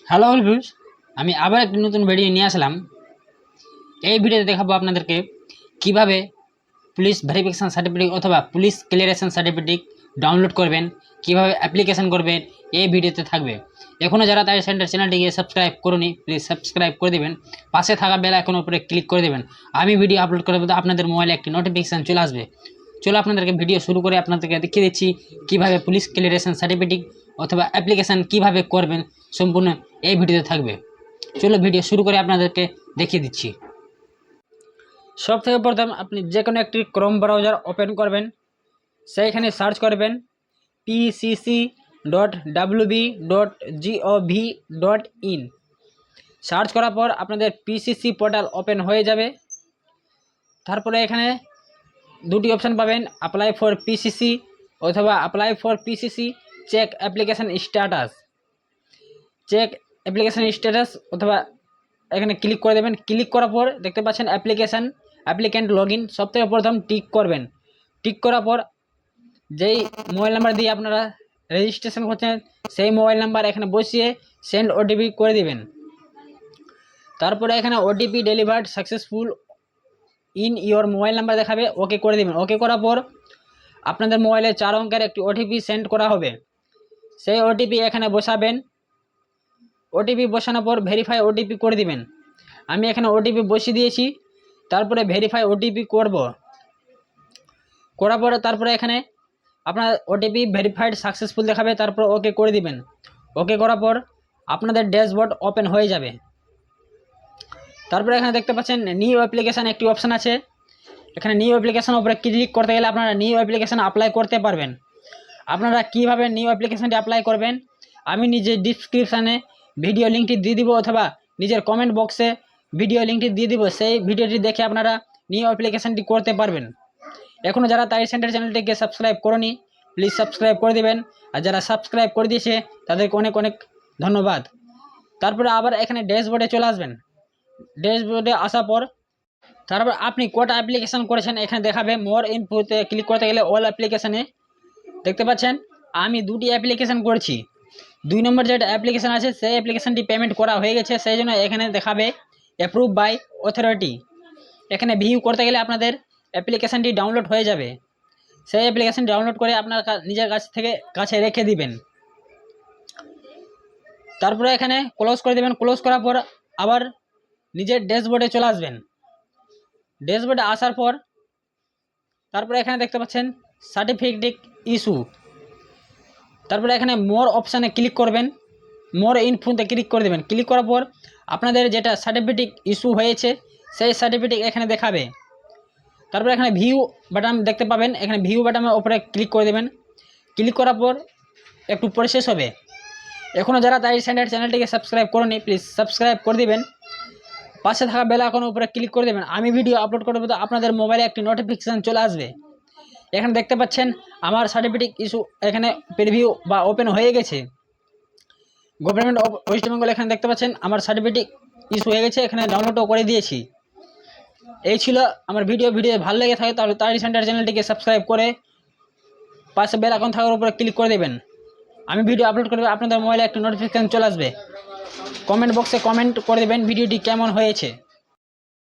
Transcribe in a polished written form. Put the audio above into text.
Hello viewers, আমি আবার একটি নতুন ভিডিও নিয়ে আসলাম। এই ভিডিওতে দেখাবো আপনাদেরকে কিভাবে পুলিশ ভেরিফিকেশন সার্টিফিকেট অথবা পুলিশ ক্লিয়ারেশন সার্টিফিকেট ডাউনলোড করবেন, কিভাবে অ্যাপ্লিকেশন করবেন, এই ভিডিওতে থাকবে। এখনও যারা তাই সেন্টার চ্যানেলটিকে সাবস্ক্রাইব করুনি, প্লিজ সাবস্ক্রাইব করে দেবেন। পাশে থাকা বেল আইকনের উপরে ক্লিক করে দেবেন। আমি ভিডিও আপলোড করে দেবো, আপনাদের মোবাইলে একটি নোটিফিকেশান চলে আসবে। চলো আপনাদেরকে ভিডিও শুরু করে আপনাদেরকে দেখিয়ে দিচ্ছি কীভাবে পুলিশ ক্লিয়ারেশন সার্টিফিকেট অথবা অ্যাপ্লিকেশান কীভাবে করবেন, সম্পূর্ণ এই ভিডিওতে থাকবে। চলো ভিডিও শুরু করে আপনাদেরকে দেখিয়ে দিচ্ছি। সব থেকে প্রথম আপনি যে কোনো একটি ক্রোম ব্রাউজার ওপেন করবেন, সেইখানে সার্চ করবেন pcc.wb.gov.in। সার্চ করার পর আপনাদের পিসিসি পোর্টাল ওপেন হয়ে যাবে। তারপরে এখানে দুটি অপশান পাবেন, অ্যাপ্লাই ফর পিসিসি অথবা apply for PCC check application status. Check application status অথবা এখানে ক্লিক করে দেবেন। ক্লিক করার পর দেখতে পাচ্ছেন অ্যাপ্লিক্যান্ট লগ ইন। সব থেকে প্রথম টিক করবেন। টিক করার পর যেই মোবাইল নাম্বার দিয়ে আপনারা রেজিস্ট্রেশন করছেন সেই মোবাইল নাম্বার এখানে বসিয়ে সেন্ড ওটিপি করে দিবেন। তারপরে এখানে OTP delivered successful in your mobile number দেখাবে, ওকে করে দেবেন। ওকে করার পর আপনাদের মোবাইলে 4 অঙ্কের একটি ওটিপি সেন্ড করা হবে, সেই ওটিপি এখানে বসাবেন। ওটিপি বসানোর পর ভেরিফাই ওটিপি করে দিবেন। আমি এখানে ওটিপি বসিয়ে দিয়েছি। তারপরে ভেরিফাই ওটিপি করব, করার পরে তারপরে এখানে আপনার ওটিপি ভেরিফাইড সাকসেসফুল দেখাবে। তারপর ওকে করে দিবেন। ওকে করার পর আপনাদের ড্যাশবোর্ড ওপেন হয়ে যাবে। তারপরে এখানে দেখতে পাচ্ছেন নিউ অ্যাপ্লিকেশান একটি অপশান আছে। এখানে নিউ অ্যাপ্লিকেশান উপরে ক্লিক করতে গেলে আপনারা নিউ অ্যাপ্লিকেশান অ্যাপ্লাই করতে পারবেন। আপনারা কীভাবে নিউ অ্যাপ্লিকেশানটি অ্যাপ্লাই করবেন আমি নিজে ডিসক্রিপশানে ভিডিও লিঙ্কটি দিয়ে দিব অথবা নিজের কমেন্ট বক্সে ভিডিও লিঙ্কটি দিয়ে দিব। সেই ভিডিওটি দেখে আপনারা নিউ অ্যাপ্লিকেশানটি করতে পারবেন। এখনও যারা তাই সেন্টার চ্যানেলটিকে সাবস্ক্রাইব করনি, প্লিজ সাবস্ক্রাইব করে দেবেন। আর যারা সাবস্ক্রাইব করে দিয়েছে তাদেরকে অনেক অনেক ধন্যবাদ। তারপরে আবার এখানে ড্যাশবোর্ডে চলে আসবেন। ড্যাশবোর্ডে আসার পর তারপর আপনি কটা অ্যাপ্লিকেশান করেছেন এখানে দেখাবে। মোর ইনফোতে ক্লিক করতে গেলে অল অ্যাপ্লিকেশানে দেখতে পাচ্ছেন আমি 2টি অ্যাপ্লিকেশান করেছি। 2 নম্বর যেটা অ্যাপ্লিকেশান আছে সেই অ্যাপ্লিকেশানটি পেমেন্ট করা হয়ে গেছে, সেই জন্য এখানে দেখাবে অ্যাপ্রুভ বাই অথরিটি। এখানে ভিউ করতে গেলে আপনাদের অ্যাপ্লিকেশানটি ডাউনলোড হয়ে যাবে। সেই অ্যাপ্লিকেশান ডাউনলোড করে আপনার নিজের কাছে রেখে দিবেন। তারপরে এখানে ক্লোজ করে দেবেন। ক্লোজ করার পর আবার নিজের ড্যাশবোর্ডে চলে আসবেন। ড্যাশবোর্ডে আসার পর তারপরে এখানে দেখতে পাচ্ছেন সার্টিফিকেট ইস্যু। তারপরে এখানে মোর অপশানে ক্লিক করবেন। মোর ইনফোতে ক্লিক করে দেবেন। ক্লিক করার পর আপনাদের যেটা সার্টিফিকেট ইস্যু হয়েছে সেই সার্টিফিকেট এখানে দেখাবে। তারপরে এখানে ভিউ বাটন দেখতে পাবেন, এখানে ভিউ বাটনের উপরে ক্লিক করে দেবেন। ক্লিক করার পর একটু প্রসেস হবে। এখনও যারা তাই সেন্টার চ্যানেলটিকে সাবস্ক্রাইব করেনি, প্লিজ সাবস্ক্রাইব করে দিবেন। পাশে থাকা বেল আইকনের উপরে ক্লিক করে দেবেন। আমি ভিডিও আপলোড করবো তো আপনাদের মোবাইলে একটি নোটিফিকেশান চলে আসবে। এখানে দেখতে পাচ্ছেন আমার সার্টিফিকেট ইস্যু এখানে প্রিভিউ বা ওপেন হয়ে গেছে। গভর্নমেন্ট অফ ওয়েস্ট বেঙ্গল এখানে দেখতে পাচ্ছেন আমার সার্টিফিকেট ইস্যু হয়ে গেছে, এখানে ডাউনলোডও করে দিয়েছি। এই ছিল আমার ভিডিও ভালো লেগে থাকে তাহলে তাই সেন্টার চ্যানেলটিকে সাবস্ক্রাইব করে পাশে বেল আইকন থাকার উপরে ক্লিক করে দেবেন। আমি ভিডিও আপলোড করলে আপনাদের মোবাইলে একটা নোটিফিকেশান চলে আসবে। কমেন্ট বক্সে কমেন্ট করে দেবেন ভিডিওটি কেমন হয়েছে।